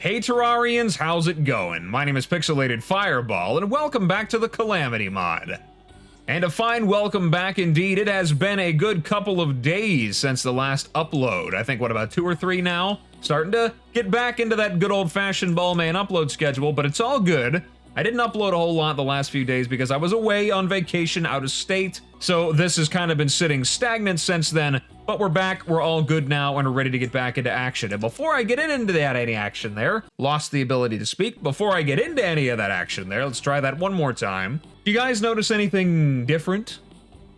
Hey Terrarians, how's it going? My name is Pixelated Fireball, and welcome back to the Calamity Mod. And a fine welcome back indeed. It has been a good couple of days since the last upload. I think, what, about 2 or 3 now? Starting to get back into that good old-fashioned Ballman upload schedule, but it's all good. I didn't upload a whole lot the last few days because I was away on vacation out of state, so this has kind of been sitting stagnant since then, but we're back, we're all good now, and we're ready to get back into action. And before I get into that any action there, lost the ability to speak, before I get into any of that action there, let's try that one more time. Do you guys notice anything different?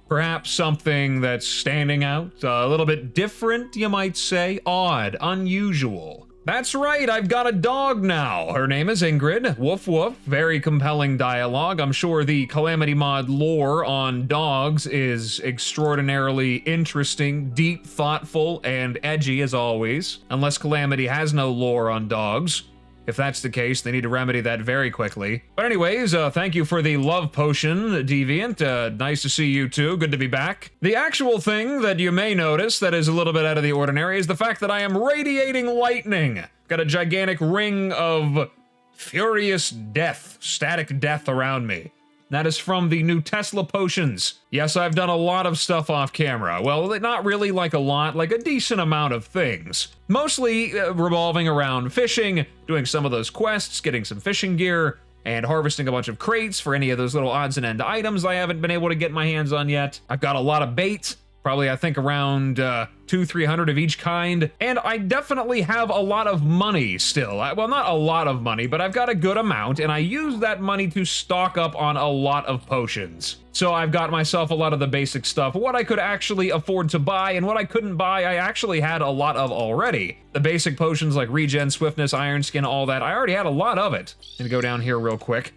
Perhaps something that's standing out? A little bit different, you might say? Odd, unusual. That's right, I've got a dog now. Her name is Ingrid. Woof woof. Very compelling dialogue. I'm sure the Calamity Mod lore on dogs is extraordinarily interesting, deep, thoughtful, and edgy as always. Unless Calamity has no lore on dogs. If that's the case, they need to remedy that very quickly. But anyways, thank you for the love potion, Deviant. Nice to see you too, good to be back. The actual thing that you may notice that is a little bit out of the ordinary is the fact that I am radiating lightning. Got a gigantic ring of furious death, static death around me. That is from the new Tesla potions. Yes, I've done a lot of stuff off camera. Well, not really like a lot, like a decent amount of things. Mostly revolving around fishing, doing some of those quests, getting some fishing gear, and harvesting a bunch of crates for any of those little odds and end items I haven't been able to get my hands on yet. I've got a lot of bait. Probably, I think, around 200-300 of each kind. And I definitely have a lot of money still. Well, not a lot of money, but I've got a good amount, and I use that money to stock up on a lot of potions. So I've got myself a lot of the basic stuff. What I could actually afford to buy and what I couldn't buy, I actually had a lot of already. The basic potions like regen, swiftness, iron skin, all that, I already had a lot of it. I'm gonna go down here real quick.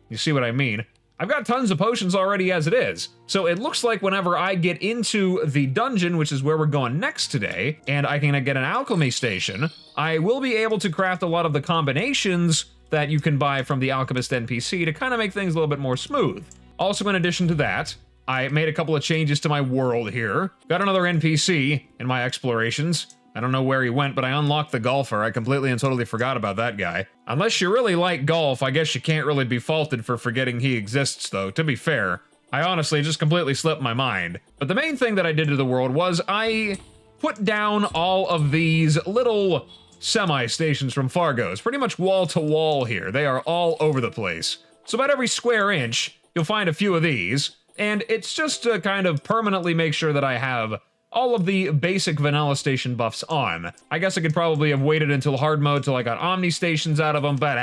You see what I mean? I've got tons of potions already as it is, so it looks like whenever I get into the dungeon, which is where we're going next today, and I can get an alchemy station, I will be able to craft a lot of the combinations that you can buy from the alchemist NPC to kind of make things a little bit more smooth. Also, in addition to that, I made a couple of changes to my world here. Got another NPC in my explorations. I don't know where he went, but I unlocked the golfer. I completely and totally forgot about that guy. Unless you really like golf, I guess you can't really be faulted for forgetting he exists, though, to be fair. I honestly just completely slipped my mind. But the main thing that I did to the world was I put down all of these little semi-stations from Fargo. It's pretty much wall to wall here. They are all over the place. So about every square inch, you'll find a few of these, and it's just to kind of permanently make sure that I have all of the basic vanilla station buffs on. I guess I could probably have waited until hard mode till I got Omni stations out of them, but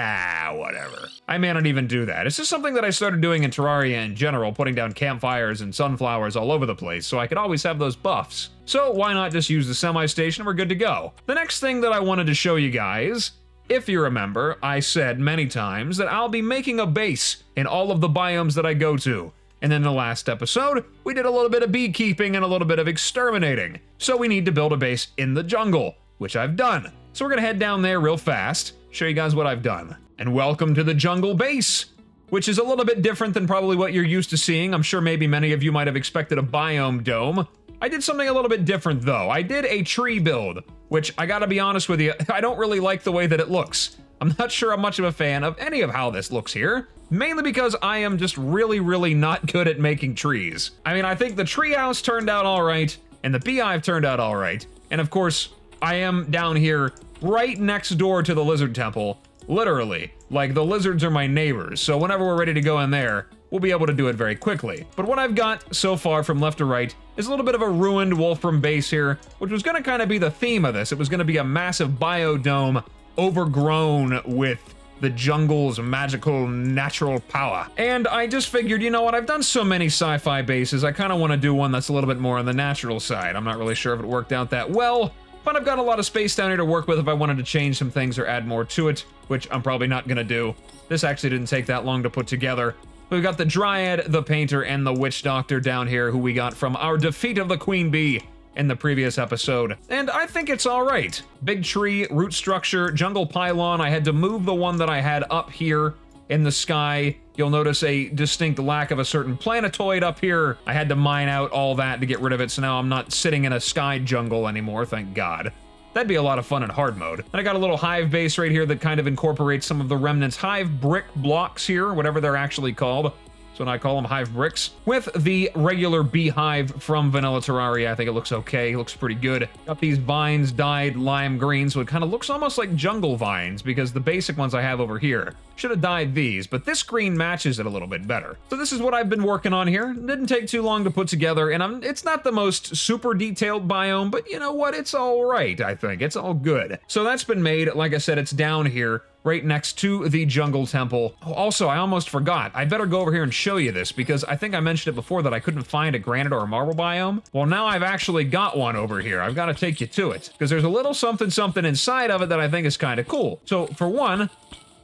whatever. I may not even do that. It's just something that I started doing in Terraria in general, putting down campfires and sunflowers all over the place, so I could always have those buffs. So why not just use the semi-station and we're good to go. The next thing that I wanted to show you guys, if you remember, I said many times that I'll be making a base in all of the biomes that I go to. And in the last episode, we did a little bit of beekeeping and a little bit of exterminating. So we need to build a base in the jungle, which I've done. So we're gonna head down there real fast, show you guys what I've done. And welcome to the jungle base, which is a little bit different than probably what you're used to seeing. I'm sure maybe many of you might have expected a biome dome. I did something a little bit different though. I did a tree build, which I gotta be honest with you, I don't really like the way that it looks. I'm not sure I'm much of a fan of any of how this looks here. Mainly because I am just really not good at making trees. I mean, I think the treehouse turned out all right, and the beehive turned out all right. And of course, I am down here right next door to the lizard temple, literally. Like, the lizards are my neighbors, so whenever we're ready to go in there, we'll be able to do it very quickly. But what I've got so far from left to right is a little bit of a ruined Wolfram base here, which was gonna kind of be the theme of this. It was gonna be a massive biodome overgrown with the jungle's magical natural power. And I just figured, you know what, I've done so many sci-fi bases, I kind of want to do one that's a little bit more on the natural side. I'm not really sure if it worked out that well, but I've got a lot of space down here to work with if I wanted to change some things or add more to it, which I'm probably not gonna do. This actually didn't take that long to put together. We've got the Dryad, the Painter, and the Witch Doctor down here, who we got from our defeat of the Queen Bee in the previous episode, and I think it's all right. Big tree, root structure, jungle pylon. I had to move the one that I had up here in the sky. You'll notice a distinct lack of a certain planetoid up here. I had to mine out all that to get rid of it, so now I'm not sitting in a sky jungle anymore, thank God. That'd be a lot of fun in hard mode. And I got a little hive base right here that kind of incorporates some of the Remnants hive brick blocks here, whatever they're actually called. That's what I call them, hive bricks. With the regular beehive from Vanilla Terraria, I think it looks okay. It looks pretty good. Got these vines dyed lime green, so it kind of looks almost like jungle vines, because the basic ones I have over here should have dyed these, but this green matches it a little bit better. So this is what I've been working on here. It didn't take too long to put together, and it's not the most super detailed biome, but you know what? It's all right, I think. It's all good. So that's been made. Like I said, it's down here, right next to the jungle temple. Oh, also, I almost forgot. I better go over here and show you this, because I think I mentioned it before that I couldn't find a granite or a marble biome. Well, now I've actually got one over here. I've got to take you to it, because there's a little something something inside of it that I think is kind of cool. So, for one,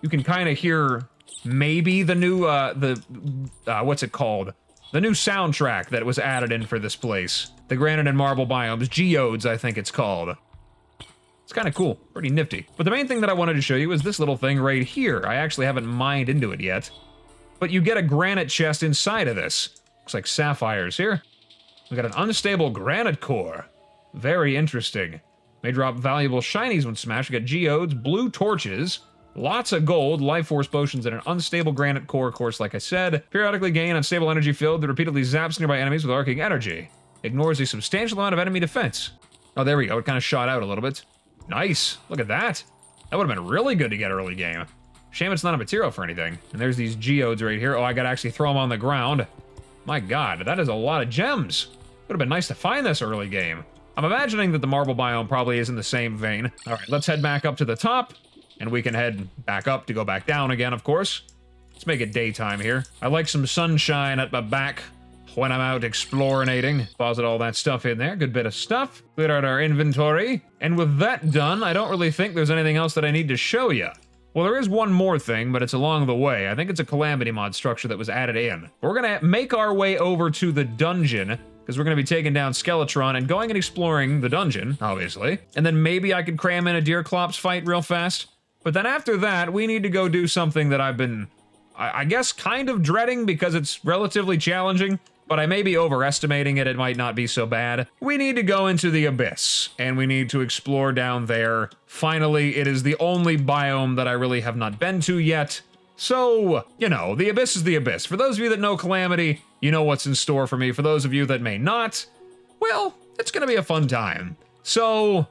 you can kind of hear maybe the new, what's it called? The new soundtrack that was added in for this place. The granite and marble biomes, geodes, I think it's called. It's kind of cool, pretty nifty. But the main thing that I wanted to show you is this little thing right here. I actually haven't mined into it yet, but you get a granite chest inside of this. Looks like sapphires here. We got an unstable granite core. Very interesting. May drop valuable shinies when smashed. We got geodes, blue torches, lots of gold, life force potions, and an unstable granite core, of course, like I said. Periodically gain unstable energy field that repeatedly zaps nearby enemies with arcing energy. Ignores a substantial amount of enemy defense. Oh, there we go. It kind of shot out a little bit. Nice. Look at that. That would have been really good to get early game. Shame it's not a material for anything. And there's these geodes right here. Oh, I gotta actually throw them on the ground. My god, that is a lot of gems. Would have been nice to find this early game. I'm imagining that the marble biome probably is in the same vein. All right, let's head back up to the top, and we can head back up to go back down again, of course. Let's make it daytime here. I like some sunshine at my back when I'm out explorinating. Deposit all that stuff in there. Good bit of stuff. Clear out our inventory. And with that done, I don't really think there's anything else that I need to show you. Well, there is one more thing, but it's along the way. I think it's a Calamity Mod structure that was added in. We're gonna make our way over to the dungeon, because we're gonna be taking down Skeletron and going and exploring the dungeon, obviously. And then maybe I could cram in a Deerclops fight real fast. But then after that, we need to go do something that I've been, I guess, kind of dreading, because it's relatively challenging. But I may be overestimating it, it might not be so bad. We need to go into the Abyss, and we need to explore down there. Finally, it is the only biome that I really have not been to yet. So, you know, the Abyss is the Abyss. For those of you that know Calamity, you know what's in store for me. For those of you that may not, well, it's gonna be a fun time. So,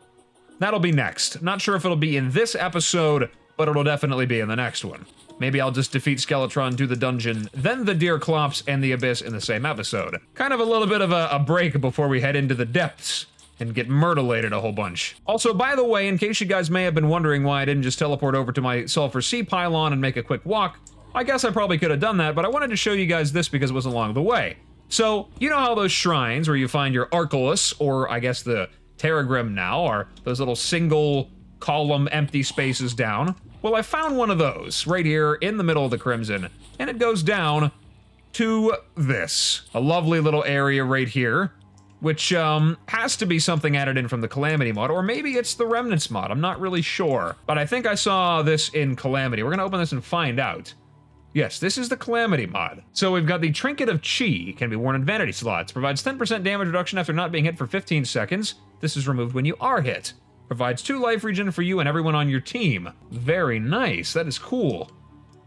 that'll be next. Not sure if it'll be in this episode, but it'll definitely be in the next one. Maybe I'll just defeat Skeletron, do the dungeon, then the Deerclops and the Abyss in the same episode. Kind of a little bit of a break before we head into the depths and get myrtleated a whole bunch. Also, by the way, in case you guys may have been wondering why I didn't just teleport over to my Sulfur Sea pylon and make a quick walk, I guess I probably could have done that, but I wanted to show you guys this because it was along the way. So, you know how those shrines where you find your Arculus, or I guess the Terragrim now, are those little single column empty spaces down? Well, I found one of those right here in the middle of the Crimson, and it goes down to this. A lovely little area right here, which has to be something added in from the Calamity Mod, or maybe it's the Remnants mod, I'm not really sure. But I think I saw this in Calamity. We're gonna open this and find out. Yes, this is the Calamity Mod. So we've got the Trinket of Chi, can be worn in vanity slots, provides 10% damage reduction after not being hit for 15 seconds. This is removed when you are hit. Provides 2 life regen for you and everyone on your team. Very nice, that is cool.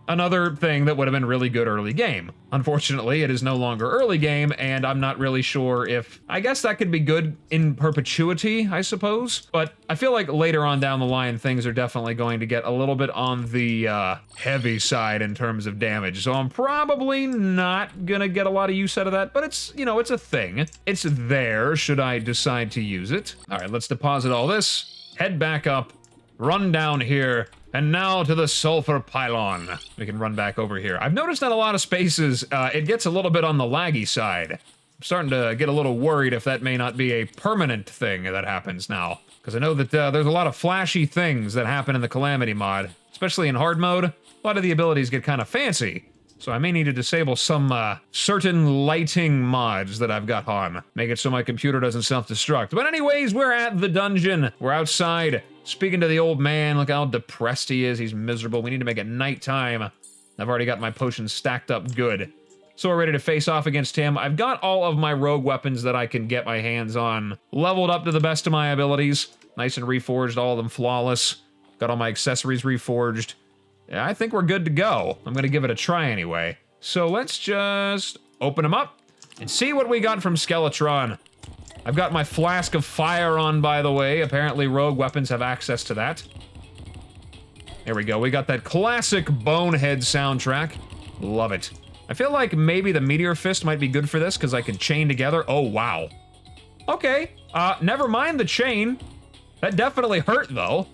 Another thing that would have been really good early game. Unfortunately, it is no longer early game, and I'm not really sure if... I guess that could be good in perpetuity, I suppose. But I feel like later on down the line, things are definitely going to get a little bit on the heavy side in terms of damage. So I'm probably not gonna get a lot of use out of that, but it's, you know, it's a thing. It's there, should I decide to use it. All right, let's deposit all this, head back up, run down here, and now to the Sulfur Pylon. We can run back over here. I've noticed that a lot of spaces, it gets a little bit on the laggy side. I'm starting to get a little worried if that may not be a permanent thing that happens now. Because I know that there's a lot of flashy things that happen in the Calamity Mod, especially in hard mode. A lot of the abilities get kind of fancy. So I may need to disable some certain lighting mods that I've got on. Make it so my computer doesn't self-destruct. But anyways, we're at the dungeon. We're outside, speaking to the old man. Look how depressed he is. He's miserable. We need to make it nighttime. I've already got my potions stacked up good. So we're ready to face off against him. I've got all of my rogue weapons that I can get my hands on leveled up to the best of my abilities. Nice and reforged, all of them flawless. Got all my accessories reforged. Yeah, I think we're good to go. I'm gonna give it a try anyway. So let's just open them up and see what we got from Skeletron. I've got my flask of fire on, by the way. Apparently rogue weapons have access to that. There we go. We got that classic Bonehead soundtrack. Love it. I feel like maybe the Meteor Fist might be good for this because I can chain together. Oh, wow. Okay. Never mind the chain. That definitely hurt, though.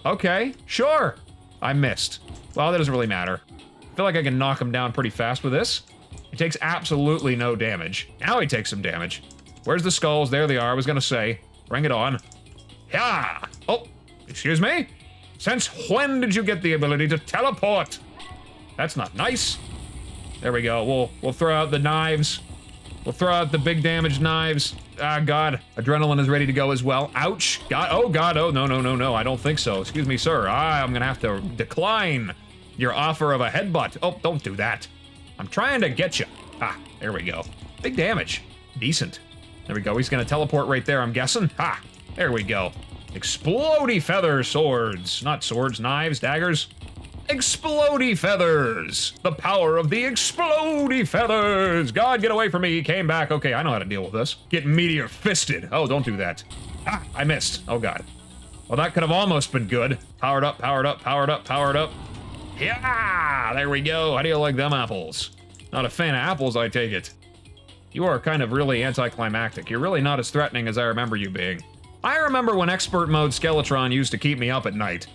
Okay. Sure. I missed. Well, that doesn't really matter. I feel like I can knock him down pretty fast with this. He takes absolutely no damage. Now he takes some damage. Where's the skulls? There they are. I was gonna say. Bring it on. Yeah. Oh, excuse me? Since when did you get the ability to teleport? That's not nice. There we go. We'll throw out the knives. We'll throw out the big damage knives. Ah, God. Adrenaline is ready to go as well. Ouch. God. Oh, God. Oh, no. I don't think so. Excuse me, sir. I'm gonna have to decline your offer of a headbutt. Oh, don't do that. I'm trying to get you. Ah, there we go. Big damage. Decent. There we go. He's gonna teleport right there, I'm guessing. Ha! There we go. Explodey feather swords. Not swords, knives, daggers. Explodey feathers! The power of the explodey feathers! God, get away from me, he came back. Okay, I know how to deal with this. Get meteor fisted. Oh, don't do that. Ah, I missed. Oh, God. Well, that could have almost been good. Powered up, powered up, powered up, powered up. Yeah! There we go. How do you like them apples? Not a fan of apples, I take it. You are kind of really anticlimactic. You're really not as threatening as I remember you being. I remember when expert mode Skeletron used to keep me up at night.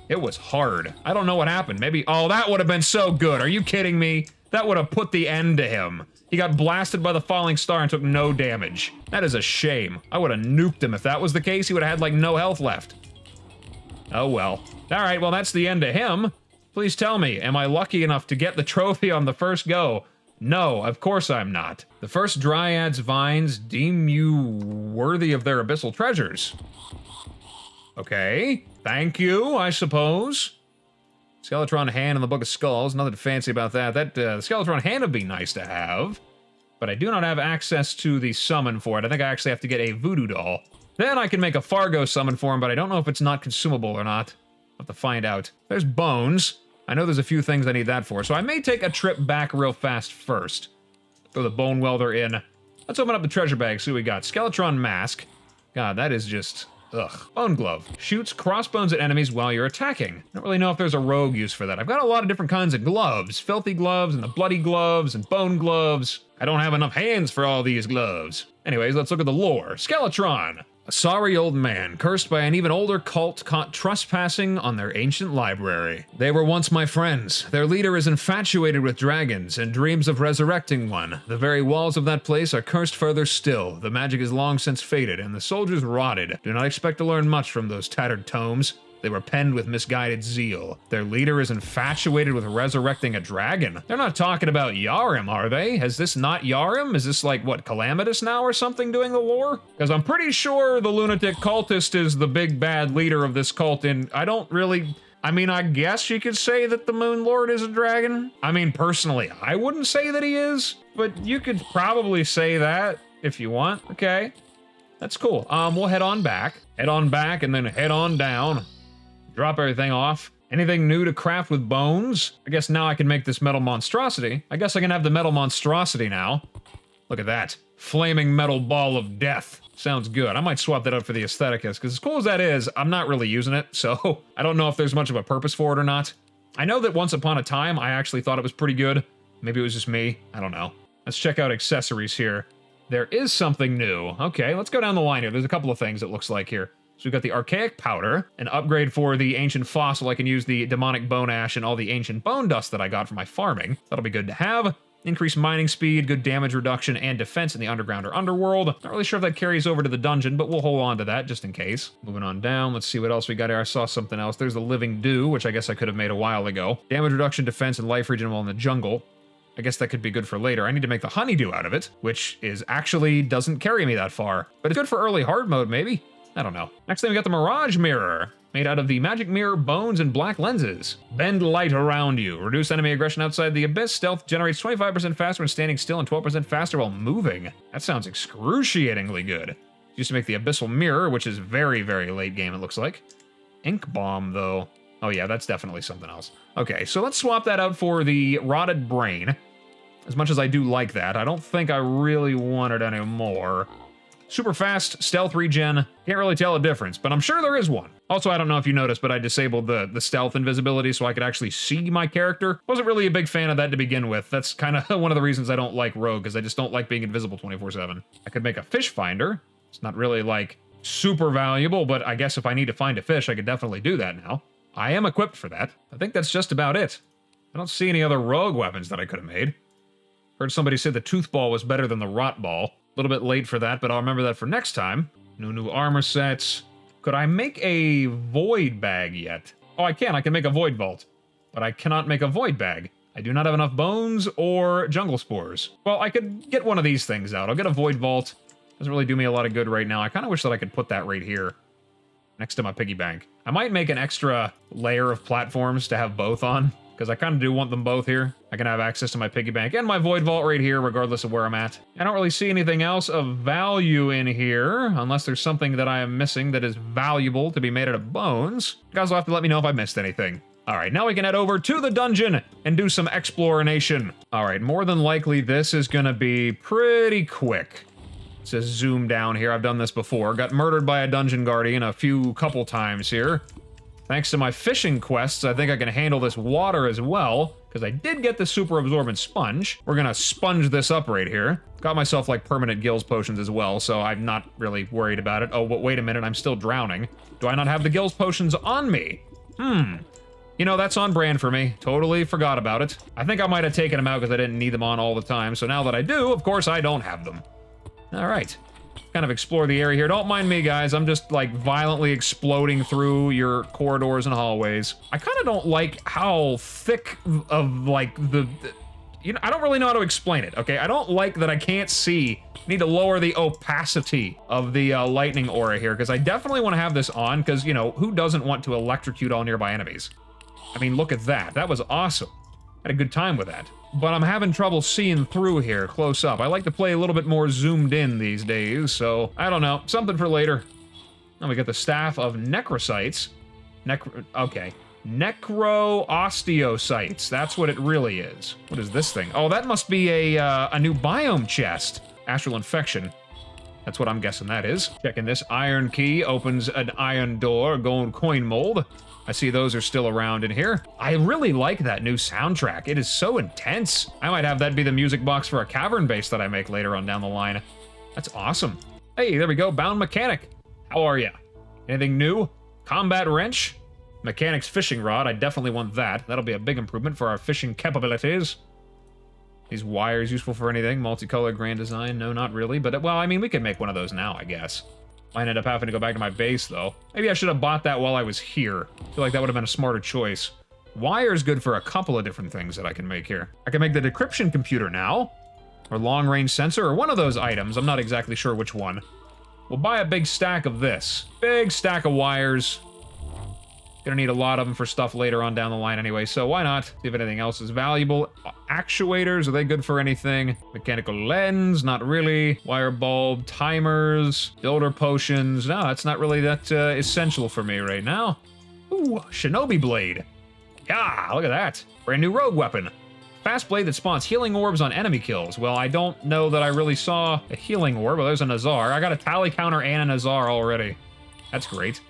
It was hard. I don't know what happened. Maybe, oh, that would have been so good. Are you kidding me? That would have put the end to him. He got blasted by the falling star and took no damage. That is a shame. I would have nuked him if that was the case. He would have had like no health left. Oh well. All right, well that's the end of him. Please tell me, am I lucky enough to get the trophy on the first go? No, of course I'm not. The first Dryad's vines deem you worthy of their abyssal treasures. Okay, thank you, I suppose. Skeletron hand in the Book of Skulls, nothing fancy about that. The Skeletron hand would be nice to have, but I do not have access to the summon for it. I think I actually have to get a voodoo doll. Then I can make a Fargo summon for him, but I don't know if it's not consumable or not. I'll have to find out. There's bones. I know there's a few things I need that for, so I may take a trip back real fast first. Throw the bone welder in. Let's open up the treasure bag, see what we got. Skeletron mask. God, that is just... ugh. Bone glove. Shoots crossbones at enemies while you're attacking. I don't really know if there's a rogue use for that. I've got a lot of different kinds of gloves. Filthy gloves, and the bloody gloves, and bone gloves. I don't have enough hands for all these gloves. Anyways, let's look at the lore. Skeletron. A sorry old man, cursed by an even older cult caught trespassing on their ancient library. They were once my friends. Their leader is infatuated with dragons and dreams of resurrecting one. The very walls of that place are cursed further still. The magic is long since faded, and the soldiers rotted. Do not expect to learn much from those tattered tomes. They were penned with misguided zeal. Their leader is infatuated with resurrecting a dragon. They're not talking about Yarim, are they? Is this not Yarim? Is this like, what, Calamitous now or something doing the lore? Because I'm pretty sure the lunatic cultist is the big bad leader of this cult, and I don't really... I mean, I guess you could say that the Moon Lord is a dragon. I mean, personally, I wouldn't say that he is, but you could probably say that if you want. Okay, that's cool. We'll head on back, and then head on down. Drop everything off. Anything new to craft with bones? I guess now I can make this metal monstrosity. I guess I can have the metal monstrosity now. Look at that. Flaming metal ball of death. Sounds good. I might swap that out for the Aestheticus, because as cool as that is, I'm not really using it, so I don't know if there's much of a purpose for it or not. I know that once upon a time, I actually thought it was pretty good. Maybe it was just me. I don't know. Let's check out accessories here. There is something new. Okay, let's go down the line here. There's a couple of things it looks like here. So we've got the Archaic Powder, an upgrade for the Ancient Fossil. I can use the Demonic Bone Ash and all the Ancient Bone Dust that I got from my farming. That'll be good to have. Increased mining speed, good damage reduction, and defense in the underground or underworld. Not really sure if that carries over to the dungeon, but we'll hold on to that just in case. Moving on down, let's see what else we got here. I saw something else. There's the Living Dew, which I guess I could have made a while ago. Damage reduction, defense, and life regen while in the jungle. I guess that could be good for later. I need to make the honeydew out of it, which is actually doesn't carry me that far. But it's good for early hard mode, maybe. I don't know. Next thing, we got the Mirage Mirror, made out of the magic mirror, bones, and black lenses. Bend light around you. Reduce enemy aggression outside the abyss. Stealth generates 25% faster when standing still and 12% faster while moving. That sounds excruciatingly good. Used to make the Abyssal Mirror, which is very, very late game, it looks like. Ink Bomb, though. Oh yeah, that's definitely something else. Okay, so let's swap that out for the Rotted Brain. As much as I do like that, I don't think I really want it anymore. Super fast, stealth regen. Can't really tell a difference, but I'm sure there is one. Also, I don't know if you noticed, but I disabled the stealth invisibility so I could actually see my character. Wasn't really a big fan of that to begin with. That's kind of one of the reasons I don't like Rogue, because I just don't like being invisible 24/7. I could make a fish finder. It's not really, like, super valuable, but I guess if I need to find a fish, I could definitely do that now. I am equipped for that. I think that's just about it. I don't see any other rogue weapons that I could have made. Heard somebody say the tooth ball was better than the rot ball. A little bit late for that, but I'll remember that for next time. No new armor sets. Could I make a void bag yet? Oh, I can. I can make a void vault. But I cannot make a void bag. I do not have enough bones or jungle spores. Well, I could get one of these things out. I'll get a void vault. Doesn't really do me a lot of good right now. I kind of wish that I could put that right here, next to my piggy bank. I might make an extra layer of platforms to have both on, because I kind of do want them both here. I can have access to my piggy bank and my void vault right here, regardless of where I'm at. I don't really see anything else of value in here, unless there's something that I am missing that is valuable to be made out of bones. You guys will have to let me know if I missed anything. All right, now we can head over to the dungeon and do some exploration. All right, more than likely this is gonna be pretty quick. It says zoom down here. I've done this before. Got murdered by a dungeon guardian a couple times here. Thanks to my fishing quests, I think I can handle this water as well, because I did get the super absorbent sponge. We're gonna sponge this up right here. Got myself like permanent gills potions as well, so I'm not really worried about it. Oh, but wait a minute, I'm still drowning. Do I not have the gills potions on me? You know, that's on brand for me. Totally forgot about it. I think I might have taken them out because I didn't need them on all the time, so now that I do, of course I don't have them. All right, kind of explore the area here. Don't mind me, guys. I'm just, like, violently exploding through your corridors and hallways. I kind of don't like how thick of, like, you know, I don't really know how to explain it, okay? I don't like that I can't see. Need to lower the opacity of the lightning aura here, because I definitely want to have this on, because, you know, who doesn't want to electrocute all nearby enemies? I mean, look at that. That was awesome. Had a good time with that. But I'm having trouble seeing through here, close up. I like to play a little bit more zoomed in these days, so I don't know. Something for later. Now we got the Staff of Necrocytes. Okay. Necro-osteocytes. That's what it really is. What is this thing? Oh, that must be a new biome chest. Astral Infection. That's what I'm guessing that is. Checking this. Iron key opens an iron door. Gold coin mold. I see those are still around in here. I really like that new soundtrack. It is so intense. I might have that be the music box for a cavern base that I make later on down the line. That's awesome. Hey, there we go. Bound Mechanic. How are ya? Anything new? Combat Wrench. Mechanic's Fishing Rod. I definitely want that. That'll be a big improvement for our fishing capabilities. These wires useful for anything? Multicolored Grand Design? No, not really. But, well, I mean, we could make one of those now, I guess. Might end up having to go back to my base, though. Maybe I should have bought that while I was here. I feel like that would have been a smarter choice. Wire's good for a couple of different things that I can make here. I can make the decryption computer now, or long-range sensor, or one of those items. I'm not exactly sure which one. We'll buy a big stack of this. Big stack of wires. Gonna need a lot of them for stuff later on down the line anyway, so why not? See if anything else is valuable. Actuators, are they good for anything? Mechanical lens, not really. Wire bulb, timers, builder potions. No, that's not really that essential for me right now. Ooh, shinobi blade. Yeah, look at that. Brand new rogue weapon. Fast blade that spawns healing orbs on enemy kills. Well, I don't know that I really saw a healing orb. Well, there's a Nazar. I got a tally counter and a Nazar already. That's great.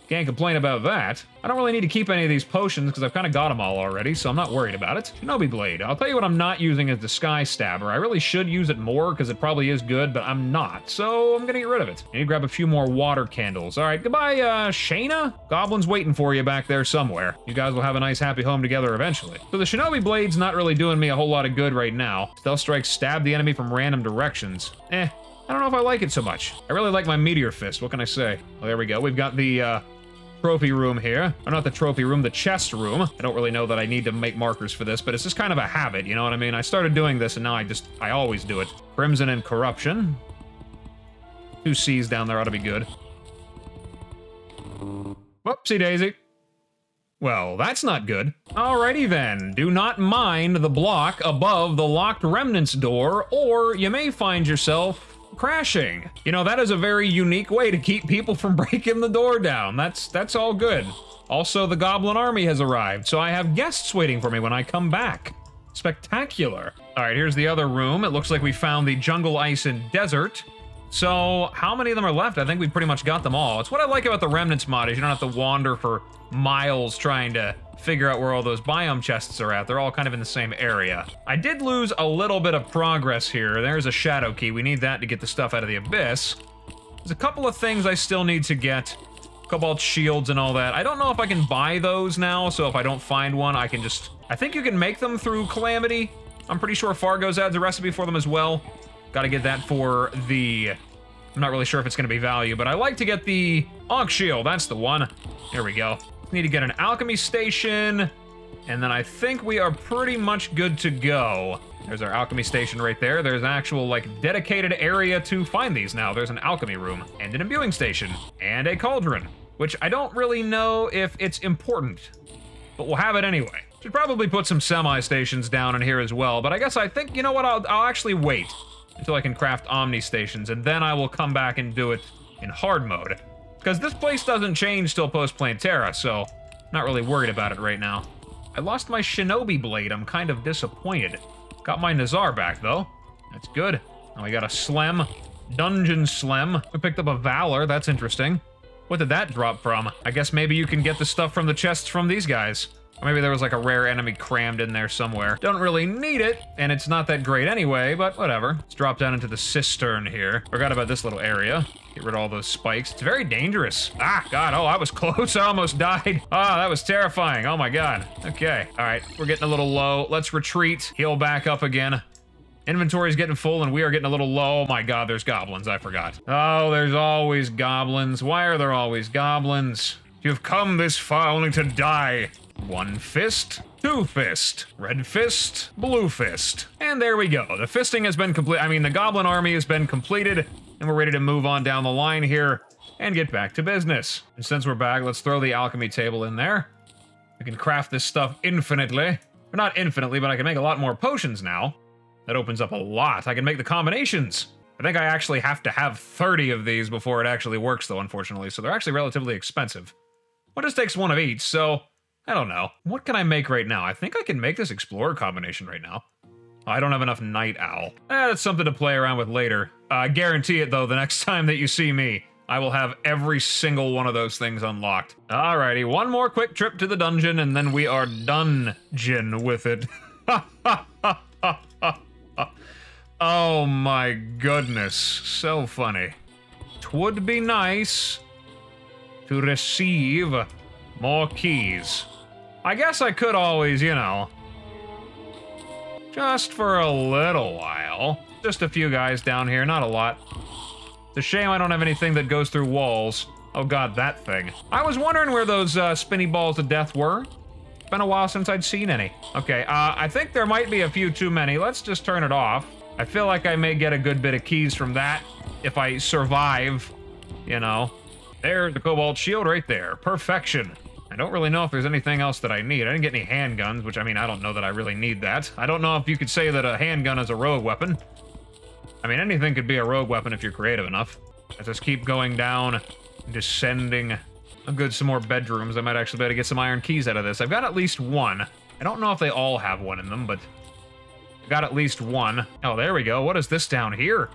Can't complain about that. I don't really need to keep any of these potions because I've kind of got them all already, so I'm not worried about it. Shinobi Blade. I'll tell you what I'm not using is the Sky Stabber. I really should use it more because it probably is good, but I'm not, so I'm gonna get rid of it. I need to grab a few more water candles. All right, goodbye, Shayna? Goblin's waiting for you back there somewhere. You guys will have a nice happy home together eventually. So the Shinobi Blade's not really doing me a whole lot of good right now. Stealth Strike stab the enemy from random directions. I don't know if I like it so much. I really like my Meteor Fist, what can I say? Well, there we go. We've got the, trophy room here. Or not the trophy room, the chest room. I don't really know that I need to make markers for this, but it's just kind of a habit, you know what I mean? I started doing this and now I always do it. Crimson and Corruption. 2 C's down there ought to be good. Whoopsie daisy. Well, that's not good. Alrighty then, do not mind the block above the locked Remnants door, or you may find yourself crashing. You know, that is a very unique way to keep people from breaking the door down. That's all good. Also, the Goblin Army has arrived, so I have guests waiting for me when I come back. Spectacular. Alright, here's the other room. It looks like we found the Jungle, Ice, and Desert. So, how many of them are left? I think we pretty much got them all. It's what I like about the Remnants mod, is you don't have to wander for miles trying to figure out where all those biome chests are at. They're all kind of in the same area. I did lose a little bit of progress here. There's a shadow key. We need that to get the stuff out of the abyss. There's a couple of things I still need to get. Cobalt shields and all that. I don't know if I can buy those now, so if I don't find one, I can just... I think you can make them through Calamity. I'm pretty sure Fargo's adds a recipe for them as well. Gotta get that for the... I'm not really sure if it's gonna be value, but I like to get the Ankh Shield. That's the one. Here we go. Need to get an alchemy station, and then I think we are pretty much good to go. There's our alchemy station right there. There's an actual, like, dedicated area to find these now. There's an alchemy room, and an imbuing station, and a cauldron, which I don't really know if it's important, but we'll have it anyway. Should probably put some semi-stations down in here as well, but I think, you know what, I'll actually wait until I can craft Omni stations, and then I will come back and do it in hard mode. Because this place doesn't change till post-playing Terra, so not really worried about it right now. I lost my Shinobi Blade. I'm kind of disappointed. Got my Nazar back, though. That's good. Now we got a Slem. Dungeon Slem. We picked up a Valor. That's interesting. What did that drop from? I guess maybe you can get the stuff from the chests from these guys. Or maybe there was like a rare enemy crammed in there somewhere. Don't really need it, and it's not that great anyway, but whatever. Let's drop down into the cistern here. Forgot about this little area. Get rid of all those spikes. It's very dangerous. Ah, God, oh, I was close. I almost died. Ah, that was terrifying. Oh my God. Okay, all right, we're getting a little low. Let's retreat, heal back up again. Inventory's getting full, and we are getting a little low. Oh my God, there's goblins, I forgot. Oh, there's always goblins. Why are there always goblins? You've come this far only to die. One fist, two fist, red fist, blue fist. And there we go. The fisting has been complete. I mean, the goblin army has been completed, and we're ready to move on down the line here and get back to business. And since we're back, let's throw the alchemy table in there. We can craft this stuff infinitely. Or not infinitely, but I can make a lot more potions now. That opens up a lot. I can make the combinations. I think I actually have to have 30 of these before it actually works, though, unfortunately. So they're actually relatively expensive. Well, it just takes one of each, so... I don't know. What can I make right now? I think I can make this Explorer combination right now. I don't have enough Night Owl. That's something to play around with later. I guarantee it, though, the next time that you see me, I will have every single one of those things unlocked. Alrighty, one more quick trip to the dungeon, and then we are done-gin with it. Oh my goodness, so funny. 'Twould be nice to receive more keys. I guess I could always, you know, just for a little while. Just a few guys down here, not a lot. It's a shame I don't have anything that goes through walls. Oh God, that thing. I was wondering where those spinny balls of death were. It's been a while since I'd seen any. Okay, I think there might be a few too many. Let's just turn it off. I feel like I may get a good bit of keys from that if I survive, you know. There's the cobalt shield right there. Perfection. I don't really know if there's anything else that I need. I didn't get any handguns, which, I mean, I don't know that I really need that. I don't know if you could say that a handgun is a rogue weapon. I mean, anything could be a rogue weapon if you're creative enough. Let's just keep going down, descending. I'm good, some more bedrooms. I might actually be able to get some iron keys out of this. I've got at least one. I don't know if they all have one in them, but I've got at least one. Oh, there we go. What is this down here?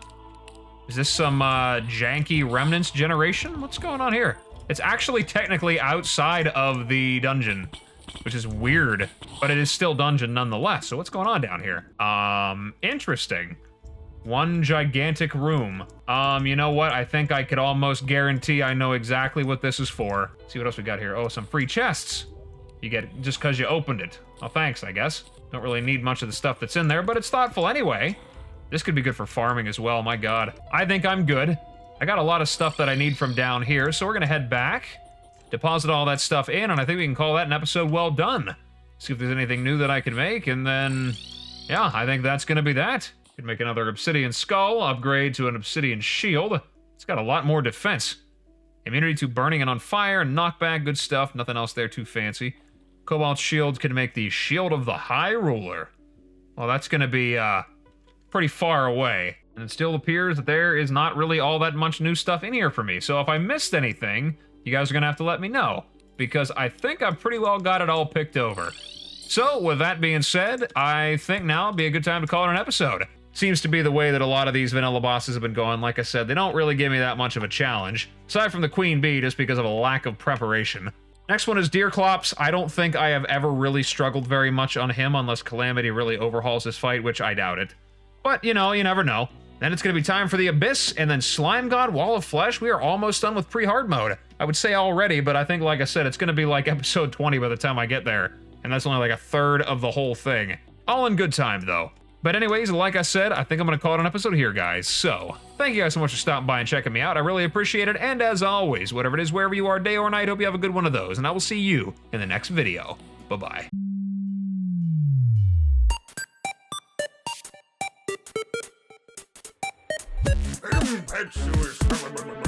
Is this some janky Remnants generation? What's going on here? It's actually technically outside of the dungeon, which is weird, but it is still dungeon nonetheless. So what's going on down here? Interesting. One gigantic room. You know what? I think I could almost guarantee I know exactly what this is for. Let's see what else we got here. Oh, some free chests. You get just because you opened it. Oh, thanks, I guess. Don't really need much of the stuff that's in there, but it's thoughtful anyway. This could be good for farming as well, my God. I think I'm good. I got a lot of stuff that I need from down here, so we're gonna head back, deposit all that stuff in, and I think we can call that an episode well done. See if there's anything new that I can make, and then, yeah, I think that's gonna be that. Could make another obsidian skull, upgrade to an obsidian shield. It's got a lot more defense. Immunity to burning and on fire, knockback, good stuff. Nothing else there too fancy. Cobalt shield can make the Shield of the High Ruler. Well, that's going to be pretty far away. And it still appears that there is not really all that much new stuff in here for me. So if I missed anything, you guys are going to have to let me know, because I think I've pretty well got it all picked over. So with that being said, I think now would be a good time to call it an episode. Seems to be the way that a lot of these vanilla bosses have been going. Like I said, they don't really give me that much of a challenge, aside from the Queen Bee, just because of a lack of preparation. Next one is Deerclops. I don't think I have ever really struggled very much on him unless Calamity really overhauls this fight, which I doubt it. But, you know, you never know. Then it's going to be time for the Abyss, and then Slime God, Wall of Flesh. We are almost done with pre-hard mode. I would say already, but I think, like I said, it's going to be like episode 20 by the time I get there. And that's only like a third of the whole thing. All in good time, though. But anyways, like I said, I think I'm going to call it an episode here, guys. So, thank you guys so much for stopping by and checking me out. I really appreciate it. And as always, whatever it is, wherever you are, day or night, hope you have a good one of those. And I will see you in the next video. Bye-bye. Pet sewers.